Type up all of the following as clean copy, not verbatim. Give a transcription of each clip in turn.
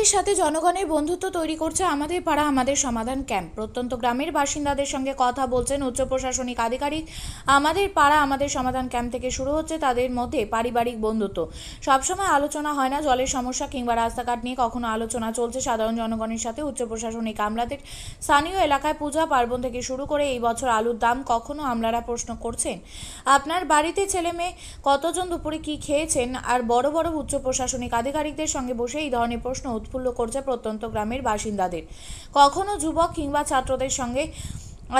আধিকারিকদের সাথে জনগণের বন্ধুত্ব তৈরি করছে আমাদের পাড়া আমাদের সমাধান ক্যাম্প। প্রত্যন্ত গ্রামের বাসিন্দাদের সঙ্গে কথা বলছেন উচ্চ প্রশাসনিক আধিকারিক। আমাদের পাড়া আমাদের সমাধান ক্যাম্প থেকে শুরু হচ্ছে তাদের মধ্যে পারিবারিক বন্ধুত্ব। সবসময় আলোচনা হয় না জলের সমস্যা কিংবা রাস্তাঘাট নিয়ে, কখনো আলোচনা চলছে সাধারণ জনগণের সাথে উচ্চ প্রশাসনিক আমলাদের। স্থানীয় এলাকায় পূজা পার্বণ থেকে শুরু করে এই বছর আলুর দাম কখনো আমলারা প্রশ্ন করছেন আপনার বাড়িতে ছেলে মেয়ে কতজন দুপুরে কি খেয়েছেন, আর বড় বড় উচ্চ প্রশাসনিক আধিকারিকদের সঙ্গে বসে এই ধরনের প্রশ্ন উৎফুল্ল করছে প্রত্যন্ত গ্রামের বাসিন্দাদের। কখনো যুবক কিংবা ছাত্রদের সঙ্গে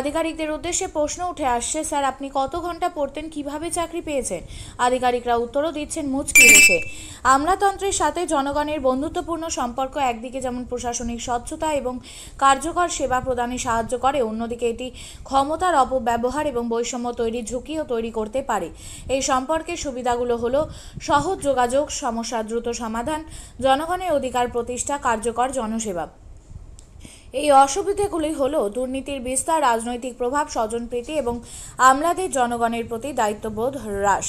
আধিকারিকদের উদ্দেশ্যে প্রশ্ন উঠে আসছে, স্যার আপনি কত ঘন্টা পড়তেন, কিভাবে চাকরি পেয়েছেন? আধিকারিকরা উত্তরও দিচ্ছেন মুচকি হেসে। আমলাতন্ত্রের সাথে জনগণের বন্ধুত্বপূর্ণ সম্পর্ক একদিকে যেমন প্রশাসনিক স্বচ্ছতা এবং কার্যকর সেবা প্রদানে সাহায্য করে, অন্যদিকে এটি ক্ষমতার অপব্যবহার এবং বৈষম্য তৈরির ঝুঁকিও তৈরি করতে পারে। এই সম্পর্কের সুবিধাগুলো হলো সহজ যোগাযোগ, সমস্যার দ্রুত সমাধান, জনগণের অধিকার প্রতিষ্ঠা, কার্যকর জনসেবা। এই অসুবিধাগুলি হলো দুর্নীতির বিস্তার, রাজনৈতিক প্রভাব, স্বজনপ্রীতি এবং আমলাদের জনগণের প্রতি দায়িত্ববোধ হ্রাস।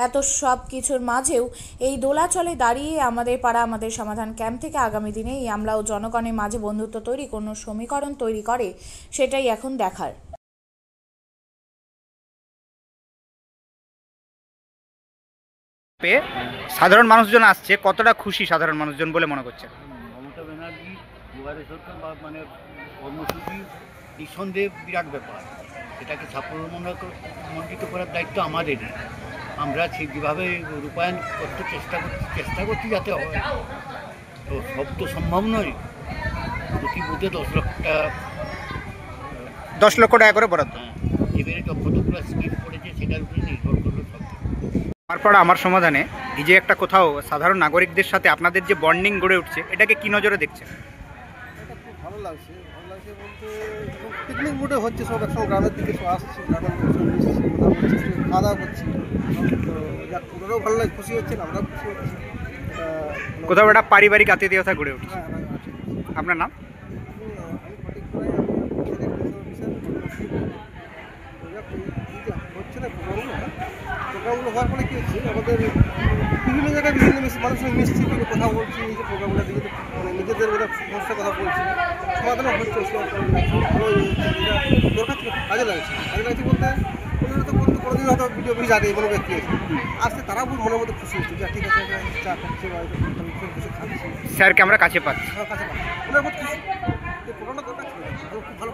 এত সব কিছুর মাঝেও এই দোলাচলে দাঁড়িয়ে আমাদের পাড়া আমাদের সমাধান ক্যাম্প থেকে আগামী দিনে এই আমলা ও জনগণের মাঝে বন্ধুত্ব তৈরি কোনো সমীকরণ তৈরি করে, সেটাই এখন দেখার। সাধারণ মানুষজন আসছে, কতটা খুশি সাধারণ মানুষজন বলে মনে করছে? মমতা ব্যানার্জি দুয়ারে সরকার বা কর্মসূচি নিঃসন্দেহে বিরাট ব্যাপার। এটাকে সাফল্যমণ্ডিত করার দায়িত্ব আমাদেরই। আমরা যেভাবে রূপায়ণ করতে চেষ্টা করছি যাতে হয়। তো সব তো সম্ভব নয়, প্রতি বুথে 10 লক্ষ টাকা করে বরাদ্দ। এবারে কতগুলো স্কিম পড়েছে সেটার উপরে নির্ভর করলো সব। আমার পাড়া আমার সমাধানে এই যে একটা কোথাও সাধারণ নাগরিকদের সাথে আপনাদের যে বন্ডিং গড়ে উঠছে, এটাকে কি নজরে দেখছেন? এটা খুব ভালো লাগছে বলতে পিকনিক মুডে হচ্ছে, সব একসঙ্গে গ্রামের দিকে সব আসছে, গ্রামের খাওয়া দাওয়া করছি। তো যাক, ওনারাও ভালো লাগে, খুশি হচ্ছেন, আমরাও খুশি হচ্ছি। কোথাও একটা পারিবারিক আতিথেয়তা গড়ে উঠছে। আপনার নাম? হচ্ছে না প্রোগ্রামগুলো হওয়ার ফলে কী হচ্ছে, আমাদের বিভিন্ন জায়গায় বিভিন্ন মানুষের সঙ্গে মিশছি, কিন্তু কথা বলছি, এই যে প্রোগ্রামগুলো দিকে নিজেদের সমস্যার কথা বলছি, সমাধানও হচ্ছে। দরকার ছিল, কাজে লাগছে বলতে ওনারা তো কোনোদিন হয়তো ভিডিও বুঝে জানে কোনো ব্যক্তি আছে, আসতে তারা মনের মধ্যে খুশি হচ্ছে যে ঠিক আছে চা খাচ্ছে বা কিছু খাচ্ছি, স্যারকে আমরা কাছে পাচ্ছি, কাছে পাচ্ছি, ওনার মধ্যে খুশি যে প্রোগ্রামটা দরকার ছিল, খুব ভালো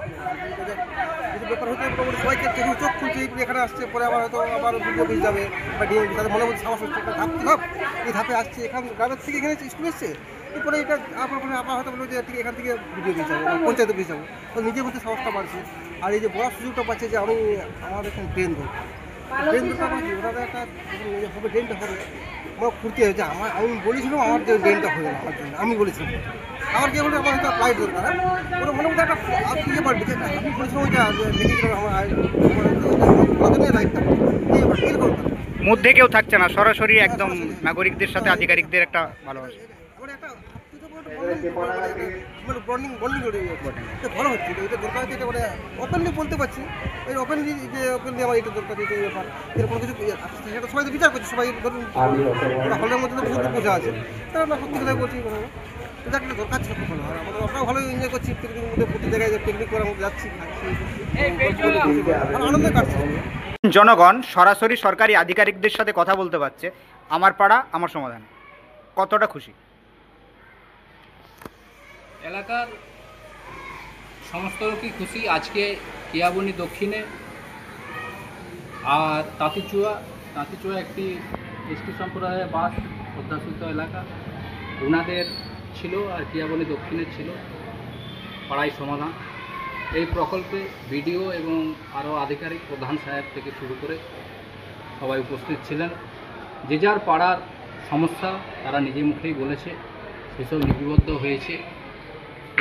ব্যাপার হতে সবাইকে চোখ খুলছে, এখানে আসছে, পরে আবার হয়তো আবার ভিডিও পেয়ে যাবে বা ডিএম, তাদের মনের মধ্যে সাহস হচ্ছে একটা ধাপ এই ধাপে আসছে, এখান গ্রামের থেকে এখানে স্কুল এসছে, এরপরে এটা আবার হয়তো বলবো যে ঠিক এখান থেকে ভিডিও পেয়ে যাবো, পঞ্চায়েতে পেয়ে যাবো, তো নিজের মধ্যে সাহসটা বাড়ছে। আর এই যে বড় সুযোগটা পাচ্ছে যে আমি আমার এখানে ট্রেন ধরবো, আমার কি ওটা একটা হবে, ট্রেনটা হবে আমার ফুর্তি হয়েছে। আমি বলেছিলাম আমার যে ট্রেনটা হয়ে গেল আমার জন্য, আমি বলেছিলাম আমার কে বলে আমার একটা ফ্লাইট দরকার, ওটা মনে মধ্যে একটা ইয়ে পারবে যে আমি বলেছিলাম ওইটা মেডিকেল আমার দায়িত্ব মধ্যে কেউ থাকছে না, সরাসরি একদম নাগরিকদের সাথে আধিকারিকদের একটা ভালোবাসা, ভালো হচ্ছে। এটা দরকার হচ্ছে, এটা মানে ওপেনলি বলতে পারছি, এই ওপেনলি যে ওপেনলি আমার এটা দরকার, এটা ব্যাপার এরকম কিছু সেটা সবাই তো বিচার করছে, সবাই ধরুন হলের মধ্যে তো বহুত বোঝা আছে, তারা আমরা সত্যি কথাই বলছি, এটা একটা দরকার ছিল, খুব ভালো হয়। আমরাও ভালো এনজয় করছি পিকনিক মধ্যে, প্রতি জায়গায় পিকনিক করার মধ্যে যাচ্ছি, আনন্দ কাটছে। জনগণ সরাসরি সরকারি আধিকারিকদের সাথে কথা বলতে পারছে আমার পাড়া আমার সমাধান, কতটা খুশি? এলাকার সমস্ত লোকই খুশি। আজকে কিয়াবনি দক্ষিণে আর তাঁতিচুয়া একটি এসটি সম্প্রদায়ের বাস অধ্যাসিত এলাকা, ওনাদের ছিল আর কিয়াবনি দক্ষিণের ছিল পাড়াই সমাধান। এই প্রকল্পে বিডিও এবং আরও আধিকারিক, প্রধান সাহেব থেকে শুরু করে সবাই উপস্থিত ছিলেন। যে যার পাড়ার সমস্যা তারা নিজে মুখেই বলেছে, সেসব লিপিবদ্ধ হয়েছে।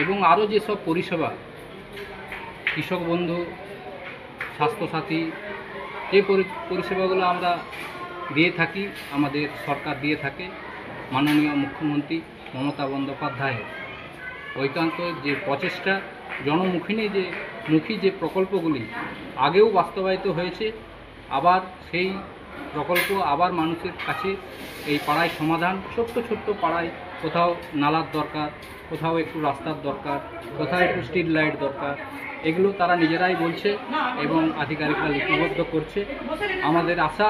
এবং আরও যেসব পরিষেবা, কৃষক বন্ধু, স্বাস্থ্যসাথী, যে পরিষেবাগুলো আমরা দিয়ে থাকি, আমাদের সরকার দিয়ে থাকে, মাননীয় মুখ্যমন্ত্রী মমতা বন্দ্যোপাধ্যায়ের ঐকান্ত যে প্রচেষ্টা, জনমুখী যে প্রকল্পগুলি আগেও বাস্তবায়িত হয়েছে, আবার সেই প্রকল্প আবার মানুষের কাছে এই পাড়ায় সমাধান। ছোট্ট ছোট্ট পাড়ায় কোথাও নালার দরকার, কোথাও একটু রাস্তার দরকার, কোথাও একটু স্ট্রিট লাইট দরকার, এগুলো তারা নিজেরাই বলছে এবং আধিকারিকরা লিপিবদ্ধ করছে। আমাদের আশা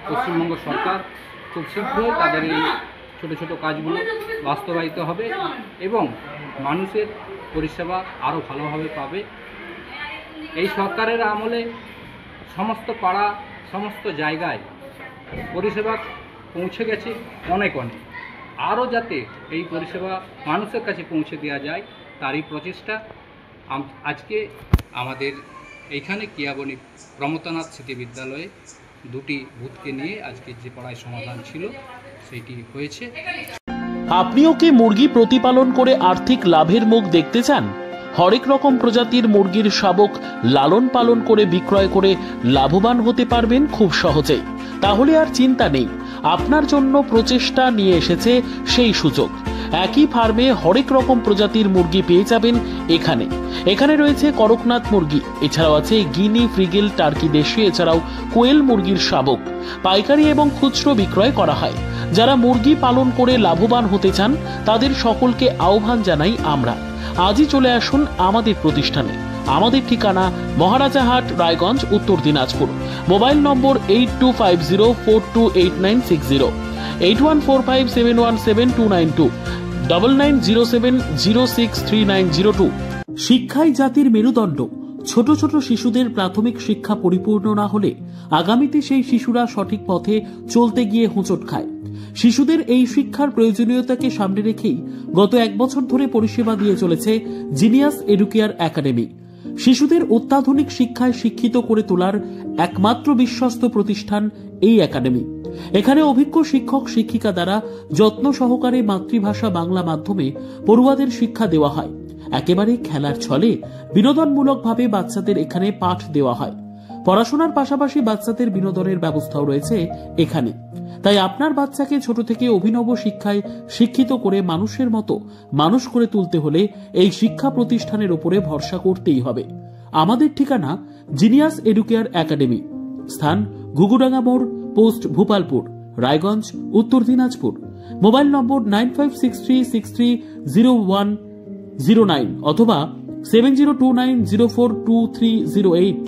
পশ্চিমবঙ্গ সরকার খুব শীঘ্রই তাদের এই ছোটো ছোটো কাজগুলো বাস্তবায়িত হবে এবং মানুষের পরিষেবা আরও ভালোভাবে পাবে। এই সরকারের আমলে সমস্ত পাড়া, সমস্ত জায়গায় পরিষেবা পৌঁছে গেছে অনেক অনেক। আরও যাতে এই পরিষেবা মানুষের কাছে পৌঁছে দেওয়া যায় তারই প্রচেষ্টা। আজকে আমাদের এইখানে কিয়াবনি প্রমথনাথ স্মৃতি বিদ্যালয়ে দুটি বুথকে নিয়ে আজকে যে পাড়ায় সমাধান ছিল সেটি হয়েছে। আপনিও কি মুরগি প্রতিপালন করে আর্থিক লাভের মুখ দেখতে চান? হরেক রকম প্রজাতির মুরগির শাবক লালন পালন করে বিক্রয় করে লাভবান হতে পারবেন খুব সহজেই। তাহলে আর চিন্তা নেই, আপনার জন্য প্রচেষ্টা নিয়ে এসেছে সেই সুযোগ। একই ফার্মে হরেক রকম প্রজাতির মুরগি পেয়ে যাবেন এখানে। এখানে রয়েছে করকনাথ মুরগি, এছাড়াও আছে গিনি, ফ্রিগেল, টার্কি দেশি, এছাড়াও কোয়েল মুরগির শাবক। পাইকারি এবং খুচরো বিক্রয় করা হয়। যারা মুরগি পালন করে লাভবান হতে চান তাদের সকলকে আহ্বান জানাই আমরা। আজই চলে আসুন আমাদের প্রতিষ্ঠানে। আমাদের ঠিকানা মহারাজাহাট, রায়গঞ্জ, উত্তর দিনাজপুর। মোবাইল নম্বর 8250428960, 8145717292, 9907063902। শিক্ষাই জাতির মেরুদণ্ড। ছোট ছোট শিশুদের প্রাথমিক শিক্ষা পরিপূর্ণ না হলে আগামীতে সেই শিশুরা সঠিক পথে চলতে গিয়ে হোঁচট খায়। শিশুদের এই শিক্ষার প্রয়োজনীয়তাকে সামনে রেখেই গত 1 বছর ধরে পরিষেবা দিয়ে চলেছে জিনিয়াস এডুকেয়ার একাডেমি। শিশুদের অত্যাধুনিক শিক্ষায় শিক্ষিত করে তোলার একমাত্র বিশ্বস্ত প্রতিষ্ঠান এই একাডেমি। এখানে অভিজ্ঞ শিক্ষক শিক্ষিকা দ্বারা যত্ন সহকারে মাতৃভাষা বাংলা মাধ্যমে পড়ুয়াদের শিক্ষা দেওয়া হয়। একেবারে খেলার ছলে বিনোদনমূলকভাবে বাচ্চাদের এখানে পাঠ দেওয়া হয়। পড়াশোনার পাশাপাশি বাচ্চাদের বিনোদনের ব্যবস্থাও রয়েছে এখানে। তাই আপনার বাচ্চাকে ছোট থেকে অভিনব শিক্ষায় শিক্ষিত করে মানুষের মতো মানুষ করে তুলতে হলে এই শিক্ষা প্রতিষ্ঠানের উপরে ভরসা করতেই হবে। আমাদের ঠিকানা জিনিয়াস এডুকেয়ার একাডেমি, স্থান ঘুঘুডাঙ্গা মোড়, পোস্ট ভূপালপুর, রায়গঞ্জ, উত্তর দিনাজপুর। মোবাইল নম্বর 9563630109 অথবা 7029042308।